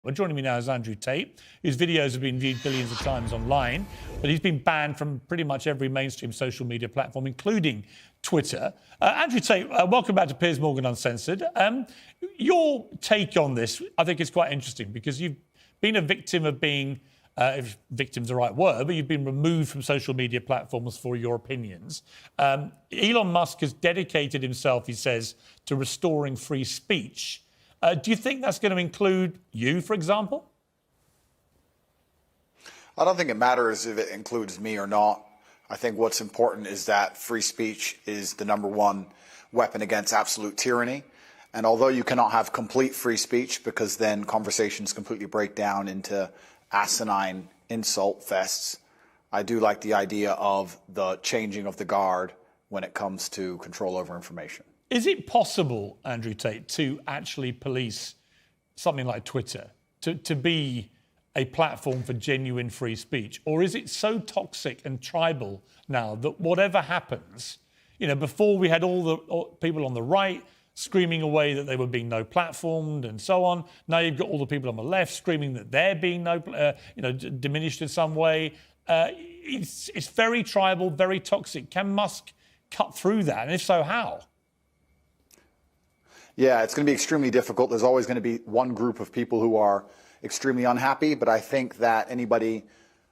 Well, joining me now is Andrew Tate, whose videos have been viewed billions of times online, but he's been banned from pretty much every mainstream social media platform, including Twitter. Andrew Tate, welcome back to Piers Morgan Uncensored. Your take on this, I think, is quite interesting because you've been a victim of being, if victim's the right word, but you've been removed from social media platforms for your opinions. Elon Musk has dedicated himself, he says, to restoring free speech. Do you think that's going to include you, for example? I don't think it matters if it includes me or not. I think what's important is that free speech is the #1 weapon against absolute tyranny. And although you cannot have complete free speech because then conversations completely break down into asinine insult fests, I do like the idea of the changing of the guard when it comes to control over information. Is it possible, Andrew Tate, to actually police something like Twitter, to be a platform for genuine free speech? Or is it so toxic and tribal now that whatever happens, you know, before we had all the people on the right screaming away that they were being no platformed and so on. Now you've got all the people on the left screaming that they're being diminished in some way. It's very tribal, very toxic. Can Musk cut through that? And if so, how? Yeah, it's going to be extremely difficult. There's always going to be one group of people who are extremely unhappy, but I think that anybody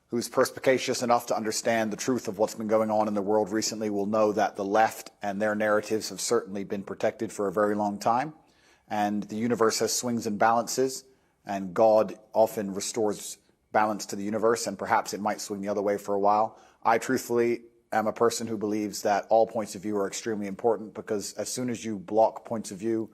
who's perspicacious enough to understand the truth of what's been going on in the world recently will know that the left and their narratives have certainly been protected for a very long time. And the universe has swings and balances, and God often restores balance to the universe, and perhaps it might swing the other way for a while. I truthfully am a person who believes that all points of view are extremely important, because as soon as you block points of view,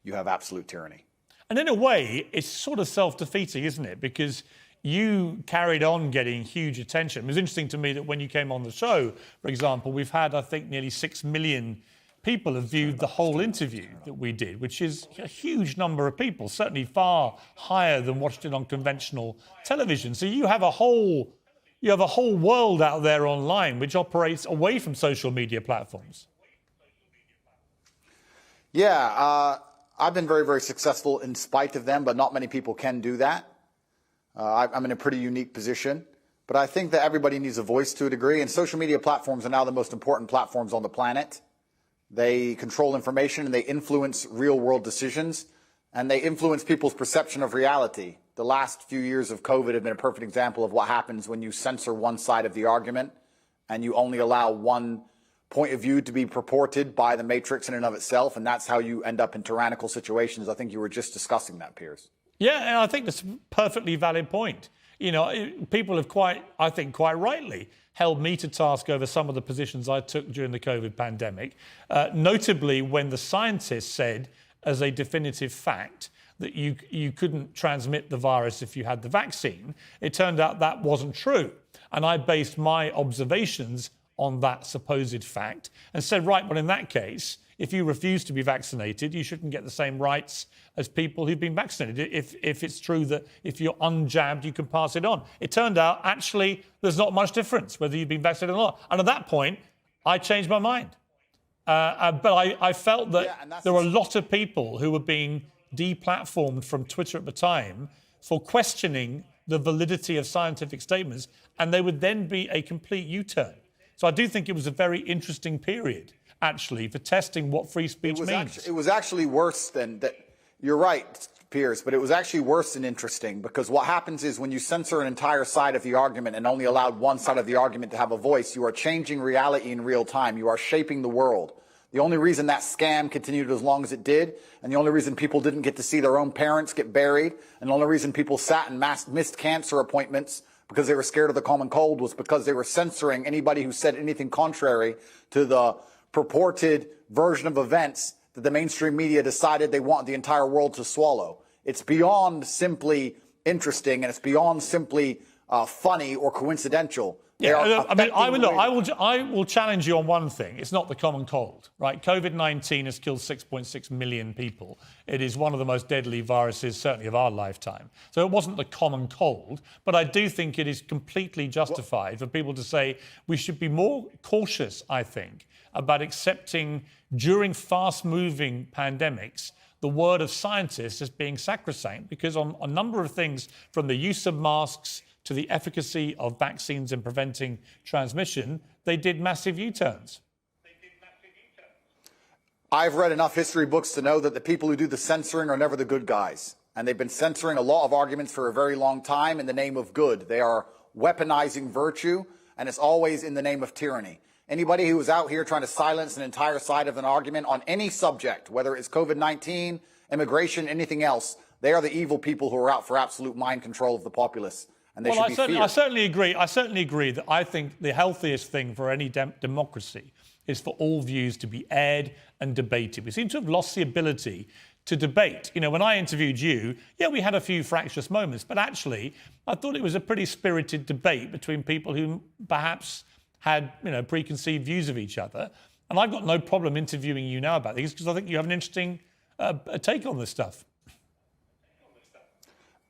you have absolute tyranny. And in a way, it's sort of self-defeating, isn't it? Because you carried on getting huge attention. It was interesting to me that when you came on the show, for example, we've had, I think, nearly 6 million people have viewed the whole interview that we did, which is a huge number of people, certainly far higher than watched it on conventional television. So you have a whole world out there online which operates away from social media platforms. Yeah, I've been very, very successful in spite of them, but not many people can do that. I'm in a pretty unique position, but I think that everybody needs a voice to a degree, and social media platforms are now the most important platforms on the planet. They control information and they influence real-world decisions, and they influence people's perception of reality. The last few years of COVID have been a perfect example of what happens when you censor one side of the argument and you only allow one point of view to be purported by the matrix in and of itself, and that's how you end up in tyrannical situations. I think you were just discussing that, Piers. Yeah, and I think that's a perfectly valid point. You know, people have quite rightly held me to task over some of the positions I took during the COVID pandemic, notably when the scientists said as a definitive fact that you couldn't transmit the virus if you had the vaccine. It turned out that wasn't true. And I based my observations on that supposed fact and said, right, well, in that case, if you refuse to be vaccinated, you shouldn't get the same rights as people who've been vaccinated. If it's true that if you're unjabbed, you can pass it on. It turned out, actually, there's not much difference whether you've been vaccinated or not. And at that point, I changed my mind. But I felt that there were a lot of people who were being deplatformed from Twitter at the time for questioning the validity of scientific statements, and they would then be a complete U-turn. So I do think it was a very interesting period, actually, for testing what free speech means. It was actually worse than that. You're right, Piers, but it was actually worse than interesting, because what happens is when you censor an entire side of the argument and only allowed one side of the argument to have a voice, you are changing reality in real time. You are shaping the world. The only reason that scam continued as long as it did, and the only reason people didn't get to see their own parents get buried, and the only reason people sat and missed cancer appointments because they were scared of the common cold, was because they were censoring anybody who said anything contrary to the purported version of events that the mainstream media decided they want the entire world to swallow. It's beyond simply interesting, and it's beyond simply funny or coincidental. Yeah, I mean, I will challenge you on one thing. It's not the common cold, right? COVID-19 has killed 6.6 million people. It is one of the most deadly viruses, certainly of our lifetime. So it wasn't the common cold, but I do think it is completely justified for people to say we should be more cautious, I think, about accepting during fast-moving pandemics the word of scientists as being sacrosanct, because on a number of things, from the use of masks to the efficacy of vaccines in preventing transmission, they did massive U-turns. I've read enough history books to know that the people who do the censoring are never the good guys. And they've been censoring a lot of arguments for a very long time in the name of good. They are weaponizing virtue, and it's always in the name of tyranny. Anybody who is out here trying to silence an entire side of an argument on any subject, whether it's COVID-19, immigration, anything else, they are the evil people who are out for absolute mind control of the populace. And they should be feared. I certainly agree. I certainly agree that I think the healthiest thing for any democracy is for all views to be aired and debated. We seem to have lost the ability to debate. You know, when I interviewed you, yeah, we had a few fractious moments, but actually, I thought it was a pretty spirited debate between people who perhaps had, you know, preconceived views of each other. And I've got no problem interviewing you now about these because I think you have an interesting take on this stuff.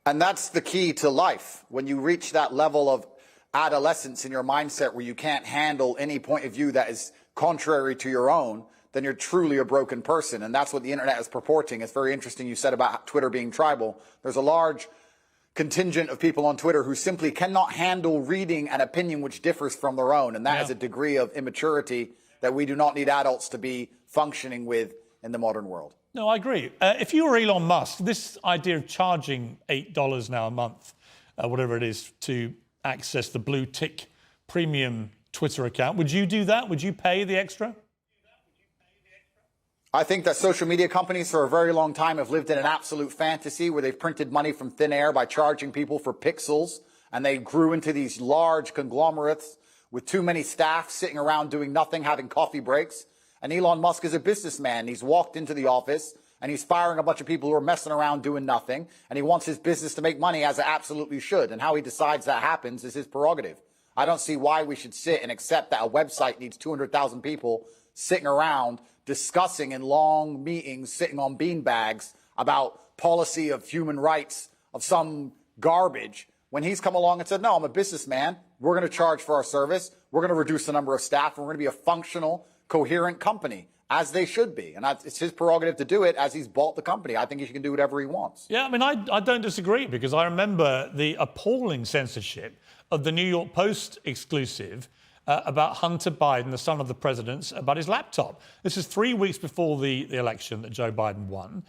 And that's the key to life. When you reach that level of adolescence in your mindset where you can't handle any point of view that is contrary to your own, then you're truly a broken person. And that's what the internet is purporting. It's very interesting you said about Twitter being tribal. There's a large contingent of people on Twitter who simply cannot handle reading an opinion which differs from their own. And that is a degree of immaturity that we do not need adults to be functioning with in the modern world. No, I agree. If you were Elon Musk, this idea of charging $8 now a month, whatever it is, to access the blue tick premium Twitter account, would you do that? Would you pay the extra? I think that social media companies for a very long time have lived in an absolute fantasy where they've printed money from thin air by charging people for pixels. And they grew into these large conglomerates with too many staff sitting around doing nothing, having coffee breaks. And Elon Musk is a businessman. He's walked into the office and he's firing a bunch of people who are messing around doing nothing. And he wants his business to make money, as it absolutely should. And how he decides that happens is his prerogative. I don't see why we should sit and accept that a website needs 200,000 people sitting around discussing in long meetings, sitting on beanbags about policy of human rights of some garbage, when he's come along and said, no, I'm a businessman. We're going to charge for our service. We're going to reduce the number of staff. And we're going to be a functional, coherent company, as they should be. And it's his prerogative to do it, as he's bought the company. I think he can do whatever he wants. Yeah, I mean, I don't disagree, because I remember the appalling censorship of the New York Post exclusive about Hunter Biden, the son of the president, about his laptop. This is 3 weeks before the election that Joe Biden won.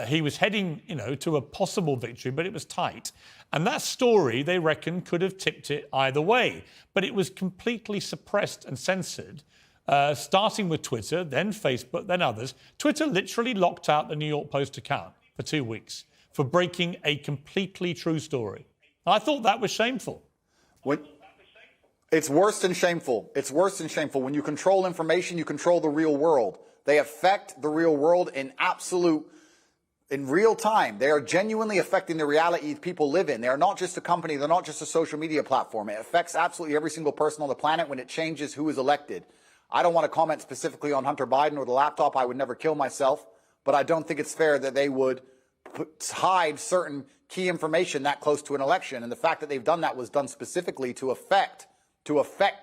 He was heading, you know, to a possible victory, but it was tight. And that story, they reckon, could have tipped it either way. But it was completely suppressed and censored, starting with Twitter, then Facebook, then others. Twitter literally locked out the New York Post account for 2 weeks for breaking a completely true story. And I thought that was shameful. It's worse than shameful. It's worse than shameful. When you control information, you control the real world. They affect the real world in real time. They are genuinely affecting the reality people live in. They are not just a company. They're not just a social media platform. It affects absolutely every single person on the planet when it changes who is elected. I don't want to comment specifically on Hunter Biden or the laptop. I would never kill myself. But I don't think it's fair that they would hide certain key information that close to an election. And the fact that they've done that was done specifically to affect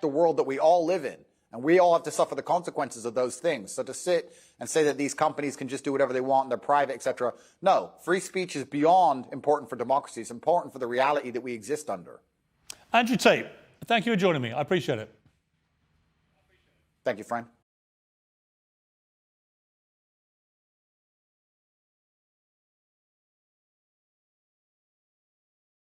the world that we all live in. And we all have to suffer the consequences of those things. So to sit and say that these companies can just do whatever they want, they're private, etc. No, free speech is beyond important for democracy. It's important for the reality that we exist under. Andrew Tate, thank you for joining me. I appreciate it. Thank you, friend.